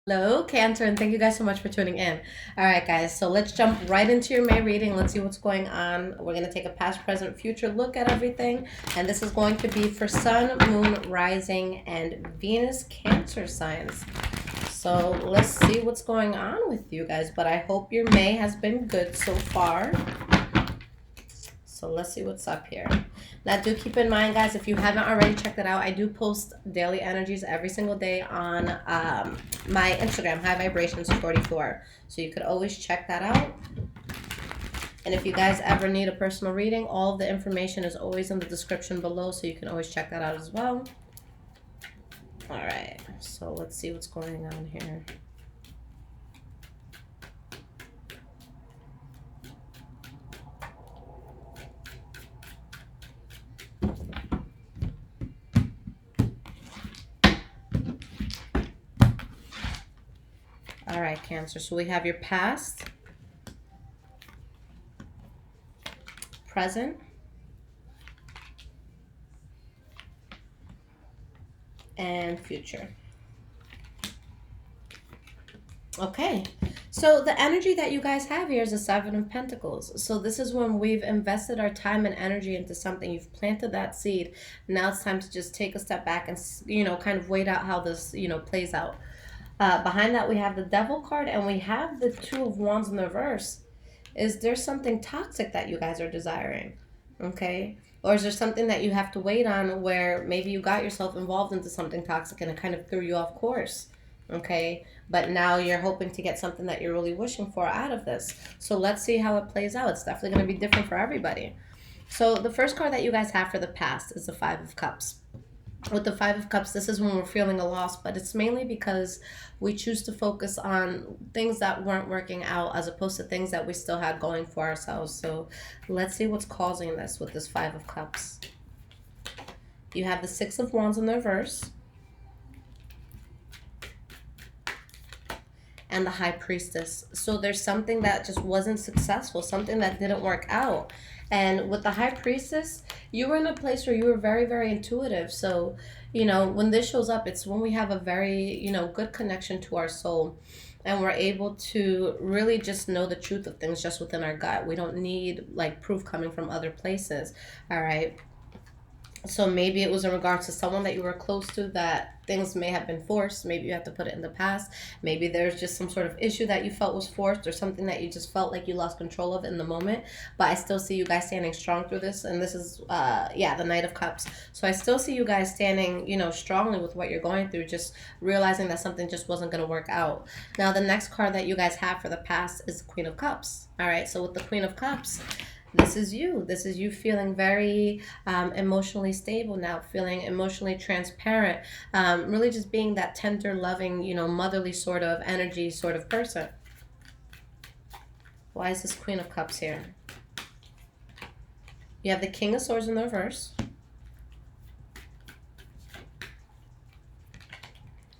Hello, Cancer, and thank you guys so much for tuning in. All right, guys, so let's jump right into your May reading. Let's see what's going on. We're going to take a past, present, future look at everything, and this is going to be for Sun, Moon, Rising, and Venus Cancer signs. So let's see what's going on with you guys, but I hope your May has been good so far. So let's see what's up here. Now, do keep in mind, guys, if you haven't already checked it out, I do post daily energies every single day on my Instagram, High Vibrations 44. So you could always check that out. And if you guys ever need a personal reading, all of the information is always in the description below, so you can always check that out as well. All right, so let's see what's going on here. All right, Cancer. So we have your past, present, and future. Okay, so the energy that you guys have here is a Seven of Pentacles. So this is when we've invested our time and energy into something. You've planted that seed. Now it's time to just take a step back and, kind of wait out how this, plays out. Behind that, we have the Devil card, and we have the Two of Wands in the reverse. Is there something toxic that you guys are desiring? Okay. Or is there something that you have to wait on where maybe you got yourself involved into something toxic and it kind of threw you off course? Okay. But now you're hoping to get something that you're really wishing for out of this. So let's see how it plays out. It's definitely going to be different for everybody. So the first card that you guys have for the past is the Five of Cups. With the Five of Cups, this is when we're feeling a loss, but it's mainly because we choose to focus on things that weren't working out as opposed to things that we still had going for ourselves. So let's see what's causing this with this Five of Cups. You have the Six of Wands in the reverse, and the High Priestess. So there's something that just wasn't successful, something that didn't work out. And with the High Priestess, you were in a place where you were very, very intuitive. So, when this shows up, it's when we have a very, good connection to our soul. And we're able to really just know the truth of things just within our gut. We don't need like proof coming from other places. All right. So maybe it was in regards to someone that you were close to that things may have been forced. Maybe you have to put it in the past. Maybe there's just some sort of issue that you felt was forced or something that you just felt like you lost control of in the moment. But I still see you guys standing strong through this. And this is, the Knight of Cups. So I still see you guys standing, strongly with what you're going through, just realizing that something just wasn't going to work out. Now, the next card that you guys have for the past is the Queen of Cups. All right. So with the Queen of Cups, this is you. This is you feeling very emotionally stable now, feeling emotionally transparent, really just being that tender, loving, motherly sort of energy sort of person. Why is this Queen of Cups here? You have the King of Swords in the reverse,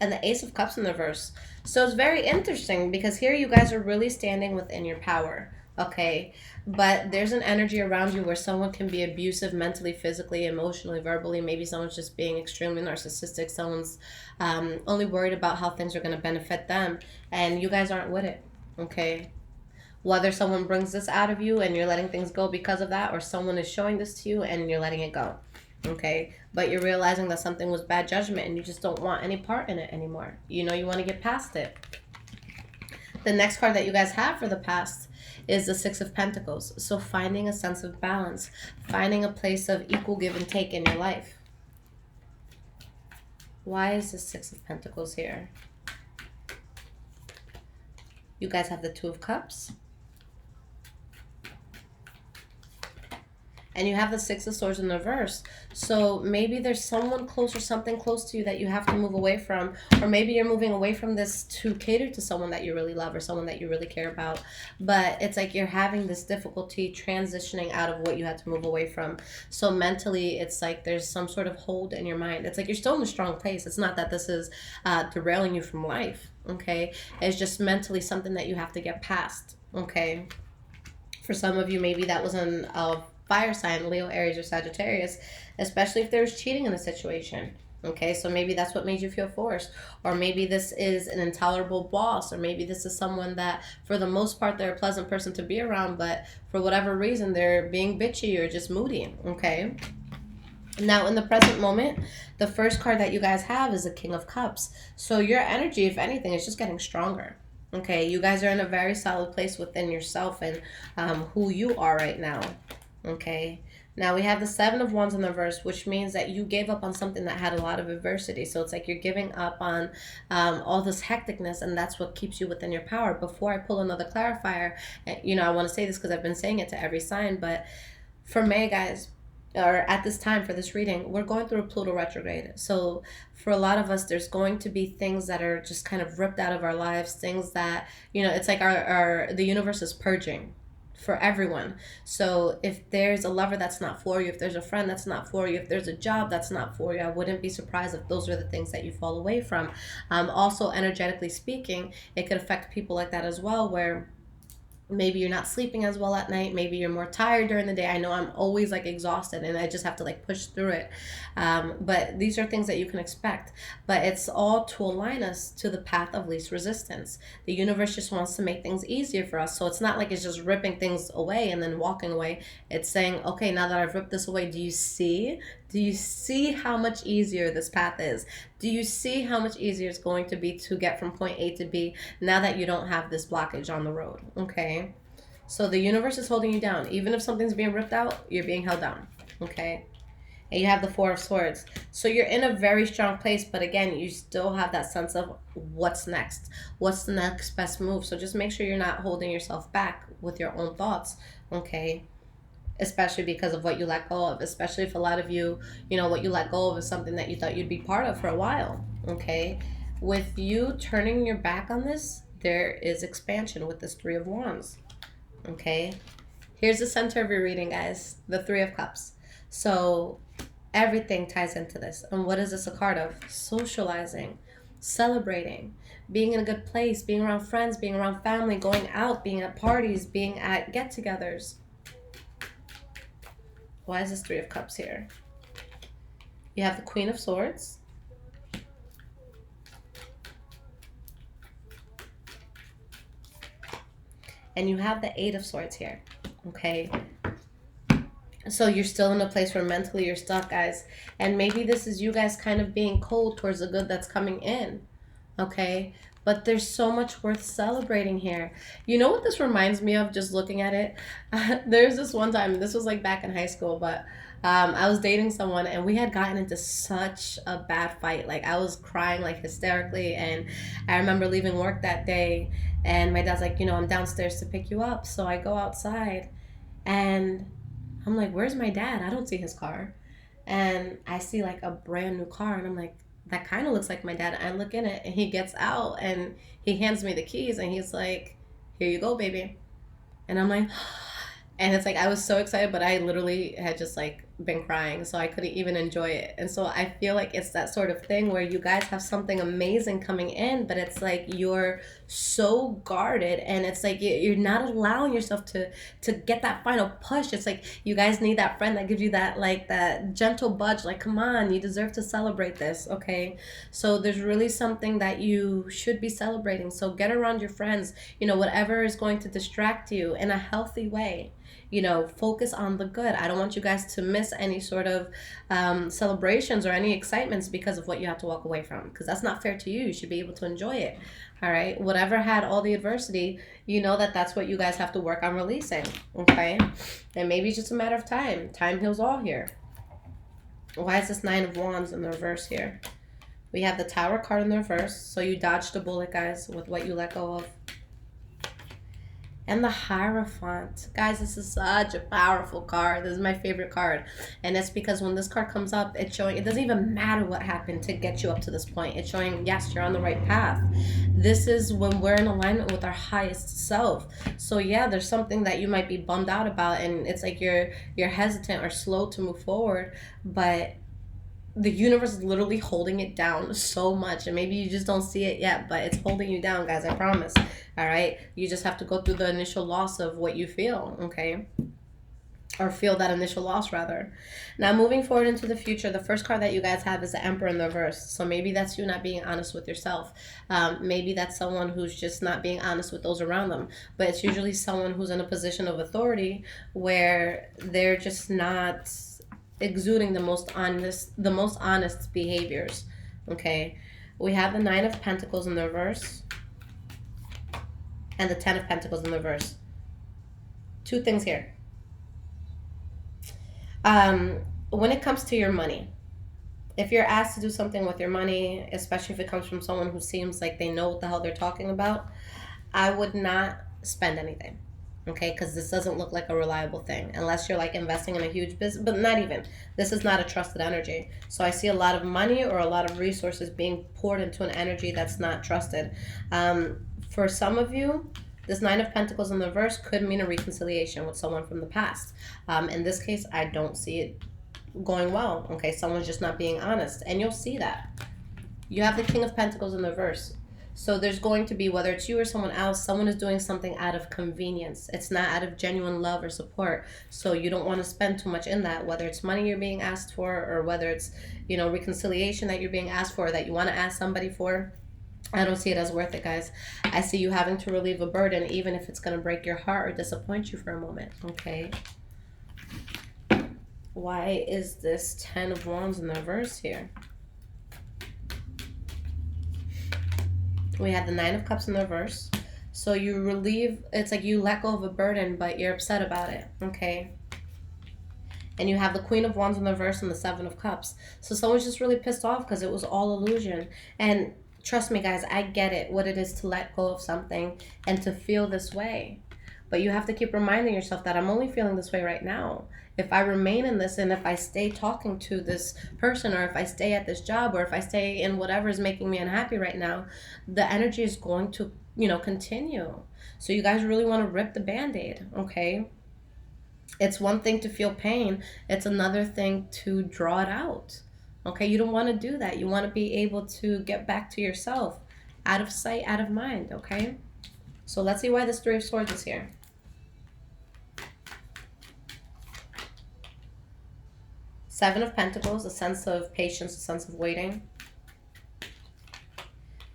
and the Ace of Cups in the reverse. So it's very interesting because here you guys are really standing within your power. Okay, but there's an energy around you where someone can be abusive mentally, physically, emotionally, verbally. Maybe someone's just being extremely narcissistic. Someone's only worried about how things are going to benefit them, and you guys aren't with it. Okay, whether someone brings this out of you and you're letting things go because of that, or someone is showing this to you and you're letting it go. Okay, but you're realizing that something was bad judgment and you just don't want any part in it anymore. You want to get past it. The next card that you guys have for the past is the Six of Pentacles. So finding a sense of balance, finding a place of equal give and take in your life. Why is the Six of Pentacles here? You guys have the Two of Cups. And you have the Six of Swords in the reverse. So maybe there's someone close or something close to you that you have to move away from. Or maybe you're moving away from this to cater to someone that you really love or someone that you really care about. But it's like you're having this difficulty transitioning out of what you had to move away from. So mentally, it's like there's some sort of hold in your mind. It's like you're still in a strong place. It's not that this is derailing you from life. Okay? It's just mentally something that you have to get past. Okay? For some of you, maybe that was a fire sign, Leo, Aries, or Sagittarius, especially if there was cheating in the situation. Okay, so maybe that's what made you feel forced. Or maybe this is an intolerable boss. Or maybe this is someone that, for the most part, they're a pleasant person to be around, but for whatever reason, they're being bitchy or just moody. Okay. Now, in the present moment, the first card that you guys have is the King of Cups. So your energy, if anything, is just getting stronger. Okay, you guys are in a very solid place within yourself and who you are right now. Okay. Now we have the Seven of Wands in the reverse, which means that you gave up on something that had a lot of adversity. So it's like you're giving up on all this hecticness, and that's what keeps you within your power. Before I pull another clarifier, you know, I want to say this because I've been saying it to every sign, but for May, guys, or at this time for this reading, we're going through a Pluto retrograde. So for a lot of us, there's going to be things that are just kind of ripped out of our lives, things that, you know, it's like the universe is purging for everyone. So if there's a lover that's not for you, if there's a friend that's not for you, if there's a job that's not for you, I wouldn't be surprised if those are the things that you fall away from. Also, energetically speaking, it could affect people like that as well, where maybe you're not sleeping as well at night, maybe you're more tired during the day. I know I'm always like exhausted and I just have to like push through it, but these are things that you can expect, but it's all to align us to the path of least resistance. The universe just wants to make things easier for us, so it's not like it's just ripping things away and then walking away. It's saying, okay, now that I've ripped this away, do you see how much easier this path is? Do you see how much easier it's going to be to get from point A to B now that you don't have this blockage on the road? Okay. So the universe is holding you down. Even if something's being ripped out, you're being held down. Okay. And you have the Four of Swords. So you're in a very strong place, but again, you still have that sense of what's next? What's the next best move? So just make sure you're not holding yourself back with your own thoughts. Okay. Especially because of what you let go of, especially if a lot of you, you know, what you let go of is something that you thought you'd be part of for a while. Okay. With you turning your back on this, there is expansion with this Three of Wands. Okay. Here's the center of your reading, guys. The Three of Cups. So everything ties into this. And what is this a card of? Socializing, celebrating, being in a good place, being around friends, being around family, going out, being at parties, being at get-togethers. Why is this Three of Cups here? You have the Queen of Swords. And you have the Eight of Swords here. Okay. So you're still in a place where mentally you're stuck, guys. And maybe this is you guys kind of being cold towards the good that's coming in. Okay. But there's so much worth celebrating here. You know what this reminds me of, just looking at it? There's this one time, this was like back in high school, but I was dating someone and we had gotten into such a bad fight. Like I was crying like hysterically, and I remember leaving work that day and my dad's like, you know, I'm downstairs to pick you up. So I go outside and I'm like, where's my dad? I don't see his car. And I see like a brand new car and I'm like, that kind of looks like my dad. I look in it and he gets out and he hands me the keys and he's like, here you go, baby. And I'm like, and it's like, I was so excited, but I literally had just like been crying, so I couldn't even enjoy it. And so I feel like it's that sort of thing where you guys have something amazing coming in, but it's like you're so guarded, and it's like you're not allowing yourself to get that final push. It's like you guys need that friend that gives you that, like, that gentle budge, like, come on, you deserve to celebrate this. Okay, so there's really something that you should be celebrating. So get around your friends, you know, whatever is going to distract you in a healthy way. You know, focus on the good. I don't want you guys to miss any sort of celebrations or any excitements because of what you have to walk away from, because that's not fair to you. You should be able to enjoy it. All right, whatever had all the adversity, you know that's what you guys have to work on releasing. Okay, and maybe it's just a matter of time. Time heals all here. Why is this Nine of Wands in the reverse here? We have the Tower card in the reverse, so you dodged a bullet, guys, with what you let go of. And the Hierophant. Guys, this is such a powerful card. This is my favorite card. And it's because when this card comes up, it's showing it doesn't even matter what happened to get you up to this point. It's showing, yes, you're on the right path. This is when we're in alignment with our highest self. So yeah, there's something that you might be bummed out about, and it's like you're hesitant or slow to move forward, but the universe is literally holding it down so much, and maybe you just don't see it yet, but it's holding you down, guys. I promise. All right, you just have to go through the initial loss of what you feel. Okay, or feel that initial loss rather. Now moving forward into the future, the first card that you guys have is the Emperor in the reverse. So maybe that's you not being honest with yourself. Maybe that's someone who's just not being honest with those around them. But it's usually someone who's in a position of authority where they're just not exuding the most honest behaviors. Okay, we have the Nine of Pentacles in the reverse and the Ten of Pentacles in the reverse. Two things here. When it comes to your money, if you're asked to do something with your money, especially if it comes from someone who seems like they know what the hell they're talking about, I would not spend anything. Okay, because this doesn't look like a reliable thing unless you're like investing in a huge business, but not even. This is not a trusted energy. So I see a lot of money or a lot of resources being poured into an energy that's not trusted. For some of you, this Nine of Pentacles in the reverse could mean a reconciliation with someone from the past. In this case, I don't see it going well. Okay, someone's just not being honest, and you'll see that. You have the King of Pentacles in the reverse. So there's going to be, whether it's you or someone else, someone is doing something out of convenience. It's not out of genuine love or support. So you don't want to spend too much in that, whether it's money you're being asked for or whether it's, you know, reconciliation that you're being asked for, that you want to ask somebody for. I don't see it as worth it, guys. I see you having to relieve a burden, even if it's going to break your heart or disappoint you for a moment, okay? Why is this Ten of Wands in the reverse here? We had the Nine of Cups in the reverse. So you relieve, it's like you let go of a burden, but you're upset about it, okay? And you have the Queen of Wands in the reverse and the Seven of Cups. So someone's just really pissed off because it was all illusion. And trust me, guys, I get it, what it is to let go of something and to feel this way. But you have to keep reminding yourself that I'm only feeling this way right now. If I remain in this and if I stay talking to this person or if I stay at this job or if I stay in whatever is making me unhappy right now, the energy is going to, you know, continue. So you guys really want to rip the Band-Aid, okay? It's one thing to feel pain. It's another thing to draw it out, okay? You don't want to do that. You want to be able to get back to yourself. Out of sight, out of mind, okay? So let's see why this Three of Swords is here. Seven of Pentacles, a sense of patience, a sense of waiting.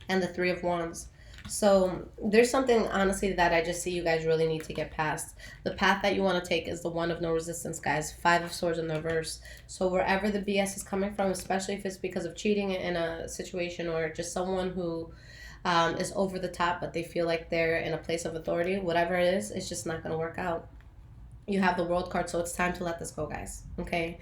And the Three of Wands. So there's something, honestly, that I just see you guys really need to get past. The path that you want to take is the one of no resistance, guys. Five of Swords in the reverse. So wherever the BS is coming from, especially if it's because of cheating in a situation or just someone who is over the top, but they feel like they're in a place of authority, whatever it is, it's just not going to work out. You have the World card, so it's time to let this go, guys, okay?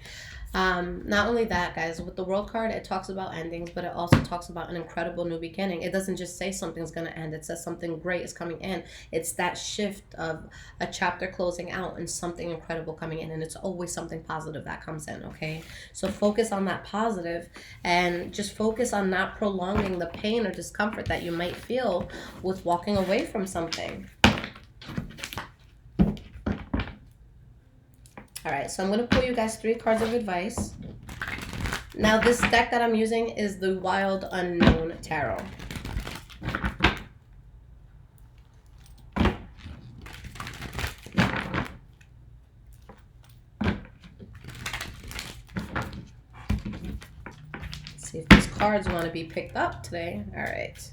Not only that, guys, with the World card, it talks about endings, but it also talks about an incredible new beginning. It doesn't just say something's going to end. It says something great is coming in. It's that shift of a chapter closing out and something incredible coming in, and it's always something positive that comes in, okay? So focus on that positive and just focus on not prolonging the pain or discomfort that you might feel with walking away from something. All right, so I'm going to pull you guys 3 cards of advice. Now, this deck that I'm using is the Wild Unknown Tarot. Let's see if these cards want to be picked up today. All right.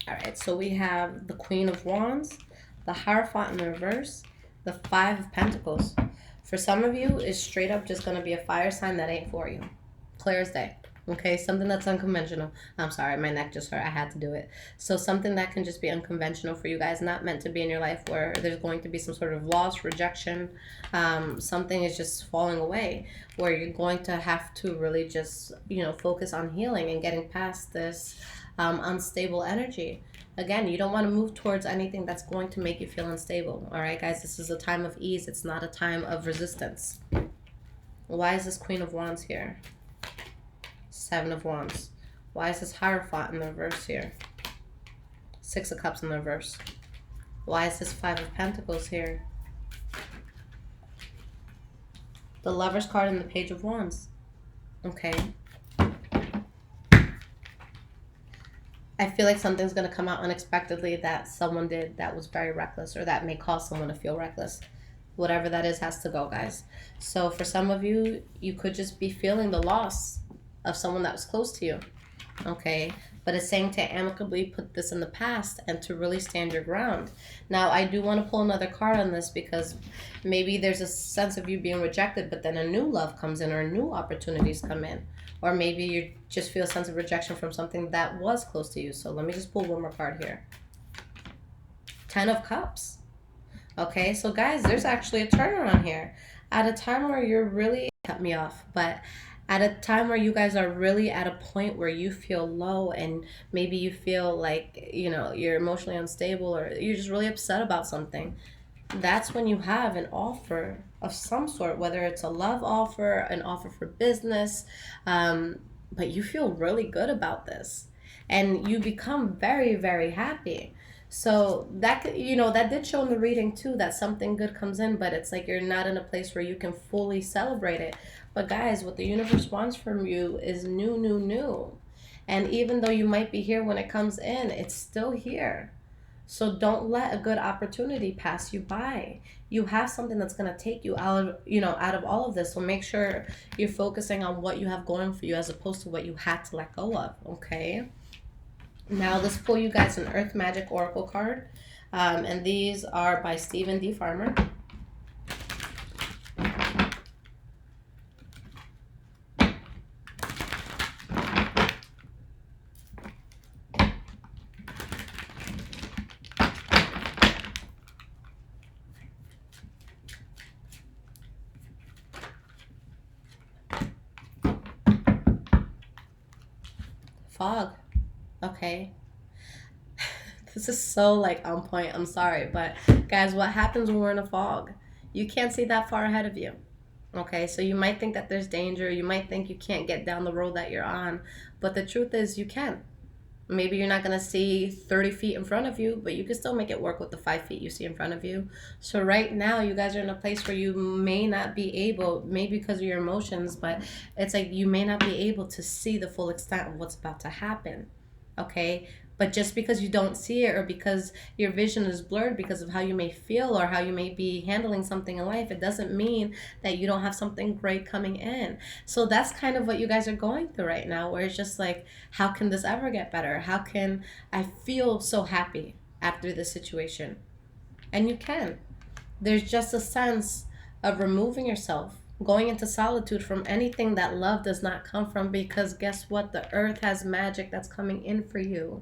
Alright, so we have the Queen of Wands, the Hierophant in the reverse, the Five of Pentacles. For some of you, it's straight up just going to be a fire sign that ain't for you. Clear as day. Okay, something that's unconventional. I'm sorry, my neck just hurt. I had to do it. So something that can just be unconventional for you guys, not meant to be in your life, where there's going to be some sort of loss, rejection. Something is just falling away, where you're going to have to really just, you know, focus on healing and getting past this unstable energy. Again, you don't want to move towards anything that's going to make you feel unstable. All right, guys, this is a time of ease. It's not a time of resistance. Why is this Queen of Wands here? Seven of Wands. Why is this Hierophant in the reverse here? Six of Cups in the reverse. Why is this Five of Pentacles here? The Lover's card and the Page of Wands. Okay. I feel like something's going to come out unexpectedly that someone did that was very reckless, or that may cause someone to feel reckless. Whatever that is has to go, guys. So for some of you, you could just be feeling the loss of someone that was close to you. Okay, but it's saying to amicably put this in the past and to really stand your ground. Now, I do want to pull another card on this, because maybe there's a sense of you being rejected, but then a new love comes in, or new opportunities come in. Or maybe you just feel a sense of rejection from something that was close to you. So let me just pull one more card here. Ten of Cups. Okay, so guys, there's actually a turnaround here. At a time where you're really, cut me off, but at a time where you guys are really at a point where you feel low, and maybe you feel like, you know, you're emotionally unstable, or you're just really upset about something, that's when you have an offer of some sort, whether it's a love offer, an offer for business, but you feel really good about this, and you become very, very happy. So that, you know, that did show in the reading too, that something good comes in, but it's like you're not in a place where you can fully celebrate it. But guys, what the universe wants from you is new, new, new. And even though you might be here when it comes in, it's still here. So don't let a good opportunity pass you by. You have something that's going to take you out of, you know, out of all of this. So make sure you're focusing on what you have going for you, as opposed to what you had to let go of. Okay. Now let's pull you guys an Earth Magic Oracle card. And these are by Stephen D. Farmer. Fog. Okay. This is so like on point. I'm sorry, but guys, what happens when we're in a fog? You can't see that far ahead of you. Okay, so you might think that there's danger. You might think you can't get down the road that you're on, but the truth is you can. Maybe you're not going to see 30 feet in front of you, but you can still make it work with the 5 feet you see in front of you. So right now, you guys are in a place where you may not be able, maybe because of your emotions, but it's like you may not be able to see the full extent of what's about to happen. Okay, but just because you don't see it, or because your vision is blurred because of how you may feel or how you may be handling something in life, it doesn't mean that you don't have something great coming in. So that's kind of what you guys are going through right now, where it's just like, how can this ever get better? How can I feel so happy after this situation? And you can. There's just a sense of removing yourself, going into solitude from anything that love does not come from, because guess what? The earth has magic that's coming in for you.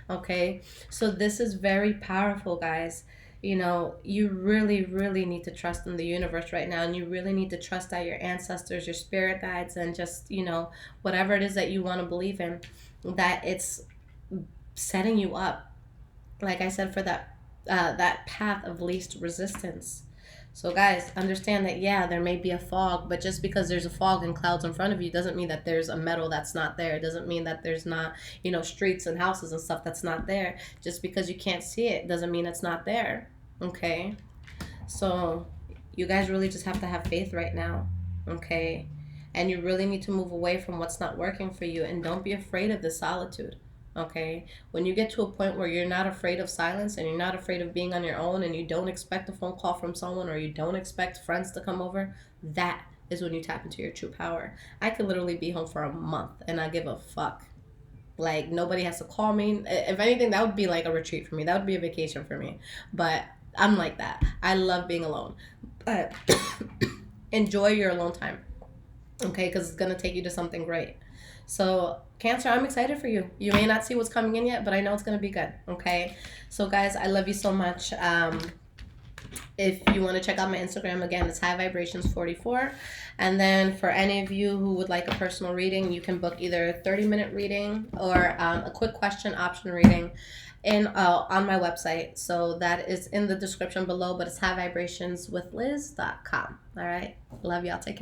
Okay, so this is very powerful, guys. You know, you really, really need to trust in the universe right now, and you really need to trust that your ancestors, your spirit guides, and just, you know, whatever it is that you want to believe in, that it's setting you up, like I said, for that path of least resistance. So guys, understand that, yeah, there may be a fog, but just because there's a fog and clouds in front of you doesn't mean that there's a meadow that's not there. It doesn't mean that there's not, you know, streets and houses and stuff that's not there. Just because you can't see it doesn't mean it's not there. Okay? So you guys really just have to have faith right now. Okay? And you really need to move away from what's not working for you, and don't be afraid of the solitude. Okay, when you get to a point where you're not afraid of silence, and you're not afraid of being on your own, and you don't expect a phone call from someone, or you don't expect friends to come over, that is when you tap into your true power. I could literally be home for a month and not give a fuck. Like, nobody has to call me. If anything, that would be like a retreat for me. That would be a vacation for me. But I'm like that. I love being alone. But enjoy your alone time. Okay, because it's going to take you to something great. So Cancer, I'm excited for you. You may not see what's coming in yet, but I know it's going to be good. Okay. So guys, I love you so much. If you want to check out my Instagram, again, it's High Vibrations 44. And then for any of you who would like a personal reading, you can book either a 30-minute reading or a quick question option reading on my website. So that is in the description below, but it's highvibrationswithliz.com. All right. Love y'all. Take care.